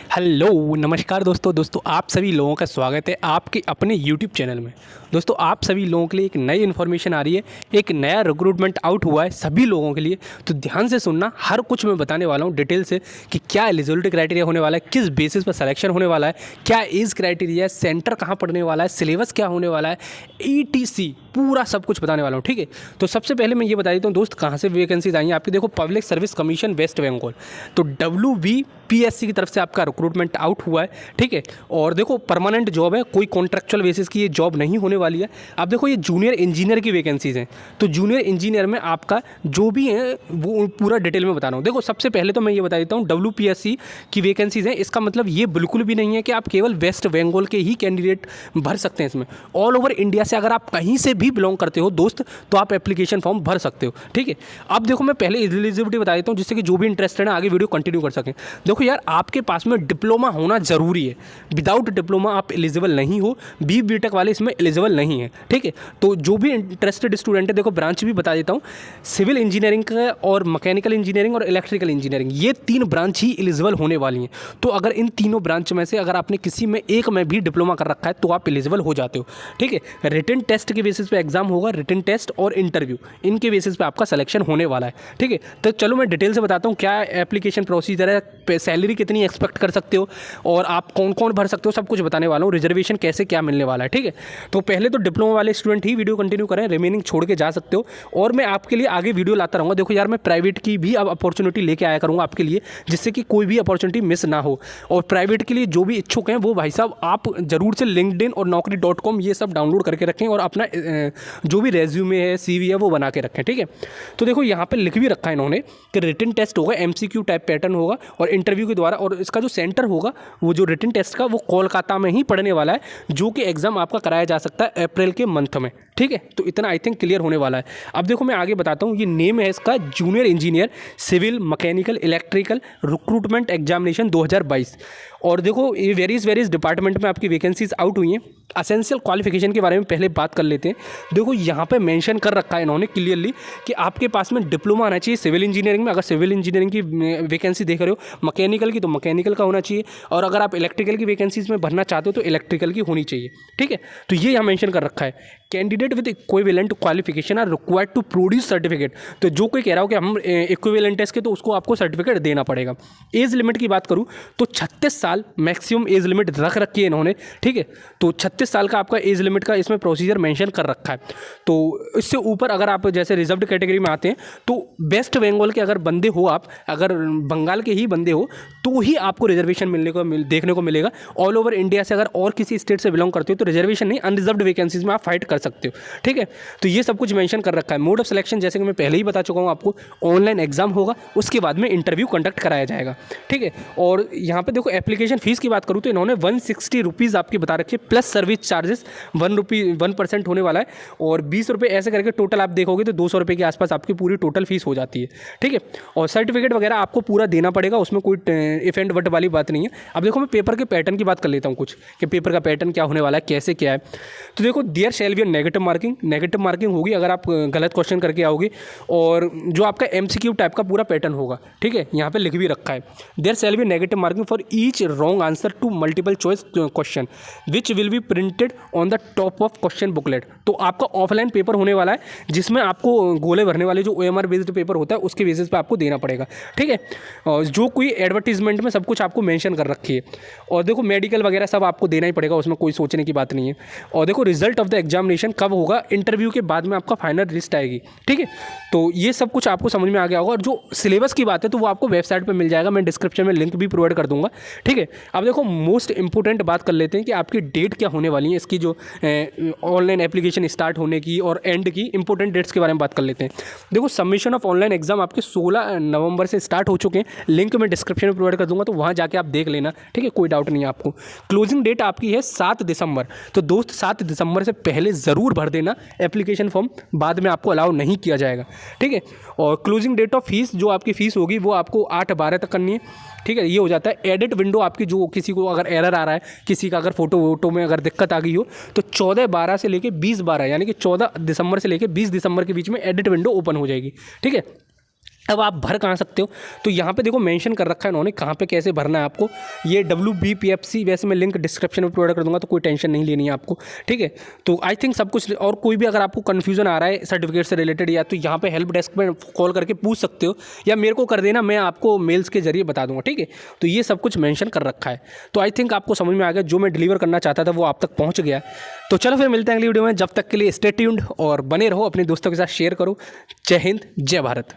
Hello नमस्कार दोस्तों आप सभी लोगों का स्वागत है आपके अपने यूट्यूब चैनल में। दोस्तों आप सभी लोगों के लिए एक नई इन्फॉर्मेशन आ रही है, एक नया रिक्रूटमेंट आउट हुआ है सभी लोगों के लिए। तो ध्यान से सुनना, हर कुछ मैं बताने वाला हूँ डिटेल से कि क्या एलिजिबिलिटी क्राइटेरिया होने वाला है, किस बेसिस पर सिलेक्शन होने वाला है, क्या एज क्राइटेरिया है, सेंटर कहाँ पड़ने वाला है, सिलेबस क्या होने वाला है, ETC पूरा सब कुछ बताने वाला हूँ। ठीक है, तो सबसे पहले मैं ये बता देता हूँ दोस्त कहाँ से वैकेंसीज आई हैं आपकी। देखो public service commission west Bengal, तो WBPSC की तरफ से आपका रिक्रूटमेंट आउट हुआ है। ठीक है, और देखो परमानेंट जॉब है, कोई कॉन्ट्रेक्चुअल बेसिस की ये जॉब नहीं होने वाली है। अब देखो ये जूनियर इंजीनियर की वैकेंसीज हैं, तो जूनियर इंजीनियर में आपका जो भी है वो पूरा डिटेल में बता रहा हूँ। देखो सबसे पहले तो मैं ये बता देता हूँ WPSC की वैकेंसीज हैं, इसका मतलब ये बिल्कुल भी नहीं है कि आप केवल वेस्ट बंगाल के ही कैंडिडेट भर सकते हैं इसमें। ऑल ओवर इंडिया से अगर आप कहीं से भी बिलोंग करते हो दोस्त, तो आप एप्लीकेशन फॉर्म भर सकते हो। ठीक है, अब देखो मैं पहले एलिजिबिलिटी बता देता हूँ जिससे कि जो भी इंटरेस्टेड है आगे वीडियो कंटिन्यू कर सकें। देखो यार, आपके पास में डिप्लोमा होना जरूरी है, विदाउट डिप्लोमा आप एलिजिबल नहीं हो। BTech वाले इसमें एलिजिबल नहीं है। ठीक है, तो जो भी इंटरेस्टेड स्टूडेंट है, देखो ब्रांच भी बता देता हूँ, सिविल इंजीनियरिंग का और मैकेनिकल इंजीनियरिंग और इलेक्ट्रिकल इंजीनियरिंग, ये 3 ब्रांच ही एलिजिबल होने वाली हैं। तो अगर इन तीनों ब्रांच में से अगर आपने किसी में एक में भी डिप्लोमा कर रखा है तो आप एलिजिबल हो जाते हो। ठीक है, रिटन टेस्ट के बेसिस पे एग्जाम होगा, रिटन टेस्ट और इंटरव्यू, इनके बेसिस पे आपका सिलेक्शन होने वाला है। ठीक है, तो चलो मैं डिटेल से बताता हूँ क्या एप्लीकेशन प्रोसीजर है, सैलरी कितनी एक्सपेक्ट कर सकते हो और आप कौन कौन भर सकते हो, सब कुछ बताने वाला हूँ। रिजर्वेशन कैसे क्या मिलने वाला है। ठीक है, तो पहले तो डिप्लोमा वाले स्टूडेंट ही वीडियो कंटिन्यू करें, रिमेनिंग छोड़ के जा सकते हो। और मैं आपके लिए आगे वीडियो लाता रहूँगा। देखो यार, मैं प्राइवेट की भी अब अपॉर्चुनिटी लेके आया करूँगा आपके लिए, जिससे कि कोई भी अपॉर्चुनिटी मिस ना हो। और प्राइवेट के लिए जो भी इच्छुक हैं वो भाई साहब आप जरूर से लिंक्डइन और naukri.com ये सब डाउनलोड करके रखें और अपना जो भी रेज्यूमे है, CV है, वो बना के रखें। ठीक है, तो देखो यहाँ पे लिख भी रखा है इन्होंने कि रिटन टेस्ट होगा, MCQ टाइप पैटर्न होगा और इंटरव्यू के द्वारा, और इसका जो सेंटर होगा वो जो रिटन टेस्ट का वो कोलकाता में ही पड़ने वाला है, जो कि एग्जाम आपका कराया जा सकता है अप्रैल के मंथ में। ठीक है, तो इतना आई थिंक क्लियर होने वाला है। अब देखो मैं आगे बताता हूँ, ये नेम है इसका junior engineer civil mechanical electrical recruitment examination 2022। और देखो ये वेरीज डिपार्टमेंट में आपकी वैकेंसीज आउट हुई हैं। असेंशियल क्वालिफिकेशन के बारे में पहले बात कर लेते हैं। देखो यहाँ पे मेंशन कर रखा है इन्होंने क्लियरली कि आपके पास में डिप्लोमा आना चाहिए सिविल इंजीनियरिंग में, अगर सिविल इंजीनियरिंग की वैकेंसी देख रहे हो, मैकेनिकल की तो मैकेनिकल का होना चाहिए, और अगर आप इलेक्ट्रिकल की वैकेंसीज में भरना चाहते हो तो इलेक्ट्रिकल की होनी चाहिए। ठीक है, तो ये यहाँ मेंशन कर रखा है। Candidate with equivalent qualification are required to produce certificate. तो जो कोई कह रहा हो कि हम इक्विवेलेंट है इसके, तो उसको आपको सर्टिफिकेट देना पड़ेगा। एज लिमिट की बात करूँ तो 36 साल मैक्सिमम एज लिमिट रख रखी है इन्होंने। ठीक है, तो 36 साल का आपका एज लिमिट का इसमें प्रोसीजर मेंशन कर रखा है। तो इससे ऊपर अगर आप जैसे रिजर्व्ड कैटेगरी में आते हैं तो वेस्ट बंगाल के अगर बंदे हो, आप अगर बंगाल के ही बंदे हो तो ही आपको रिजर्वेशन देखने को मिलेगा। ऑल ओवर इंडिया से अगर और किसी स्टेट से बिलोंग करते हो तो रिजर्वेशन नहीं, अनरिजर्व्ड वैकेंसीज में आप फाइट कर सकते हो। ठीक है, तो ये सब कुछ मेंशन कर रखा है। मोड ऑफ सिलेक्शन जैसे कि मैं पहले ही बता चुका हूँ आपको, ऑनलाइन एग्जाम होगा, उसके बाद में इंटरव्यू कंडक्ट कराया जाएगा। ठीक है, और यहाँ पे देखो एप्लीकेशन फीस की बात करूँ तो इन्होंने 160 रुपीज़ आपकी बता रखी है, प्लस सर्विस चार्जेस 1% होने वाला है, और 20 रुपये ऐसे करके टोटल आप देखोगे तो 200 रुपये के आसपास आपकी पूरी टोटल फीस हो जाती है। ठीक है, और सर्टिफिकेट वगैरह आपको पूरा देना पड़ेगा, उसमें कोई इफ एंड बट वाली बात नहीं है। अब देखो मैं पेपर के पैटर्न की बात कर लेता हूँ कुछ, कि पेपर का पैटर्न क्या होने वाला है, कैसे क्या है। तो देखो there shall be negative marking होगी अगर आप गलत क्वेश्चन करके आओगे, और जो आपका MCQ टाइप का पूरा पैटर्न होगा। ठीक है, यहाँ पे लिख भी रखा है, there shall be negative marking for each wrong answer to multiple choice question which will be printed on the top of question booklet. तो आपका ऑफलाइन पेपर होने वाला है, जिसमें आपको गोले भरने वाले जो OMR बेस्ड पेपर होता है उसके बेसिस पे आपको देना पड़ेगा। ठीक है, और जो कोई एडवर्टीजमेंट में सब कुछ आपको मेंशन कर रखी है। और देखो मेडिकल वगैरह सब आपको देना ही पड़ेगा, उसमें कोई सोचने की बात नहीं है। और देखो रिजल्ट ऑफ द एग्जामिनेशन कब होगा, इंटरव्यू के बाद में आपका फाइनल लिस्ट आएगी। ठीक है, तो ये सब कुछ आपको समझ में आ गया होगा। और जो सिलेबस की बात है तो वो आपको वेबसाइट पर मिल जाएगा, मैं डिस्क्रिप्शन में लिंक भी प्रोवाइड कर दूंगा। ठीक है, अब देखो मोस्ट इंपॉर्टेंट बात कर लेते हैं कि आपकी डेट क्या होने वाली है, इसकी जो ऑनलाइन एप्लीकेशन स्टार्ट होने की और एंड की इंपॉर्टेंट डेट्स के बारे में बात कर लेते हैं। देखो सबमिशन ऑफ ऑनलाइन एग्जाम आपके 16 नवंबर से स्टार्ट हो चुके हैं, लिंक मैं डिस्क्रिप्शन में प्रोवाइड कर दूंगा, तो वहाँ जाके आप देख लेना। ठीक है, कोई डाउट नहीं है आपको। क्लोजिंग डेट आपकी है 7 दिसंबर, तो दोस्त 7 दिसंबर से पहले ज़रूर भर देना एप्लीकेशन फॉर्म, बाद में आपको अलाउ नहीं किया जाएगा। ठीक है, और क्लोजिंग डेट ऑफ फीस, जो आपकी फ़ीस होगी वो आपको 8/12 तक करनी है। ठीक है, ये हो जाता है। एडिट विंडो आपकी, जो किसी को अगर एरर आ रहा है, किसी का अगर फोटो वोटो में अगर दिक्कत आ गई हो, तो 14/12 से लेके 20/12 यानी कि 14 दिसंबर से लेके 20 दिसंबर के बीच में एडिट विंडो ओपन हो जाएगी। ठीक है, अब आप भर कहाँ सकते हो, तो यहाँ पे देखो मेंशन कर रखा है इन्होंने कहाँ पे कैसे भरना है आपको। ये WBPFC, वैसे मैं लिंक डिस्क्रिप्शन में प्रोवाइड कर दूंगा, तो कोई टेंशन नहीं लेनी है आपको, ठीक है। तो आई थिंक सब कुछ, और कोई भी अगर आपको कन्फ्यूजन आ रहा है सर्टिफिकेट से रिलेटेड या, तो यहाँ पे हेल्प डेस्क में कॉल करके पूछ सकते हो, या मेरे को कर देना, मैं आपको मेल्स के जरिए बता दूंगा, ठीक है। तो ये सब कुछ मेंशन कर रखा है। तो आई थिंक आपको समझ में आ गया, जो मैं डिलीवर करना चाहता था वो आप तक पहुँच गया। तो चलो फिर मिलते हैं अगली वीडियो में, जब तक के लिए स्टे ट्यून्ड और बने रहो, अपने दोस्तों के साथ शेयर करो। जय हिंद, जय भारत।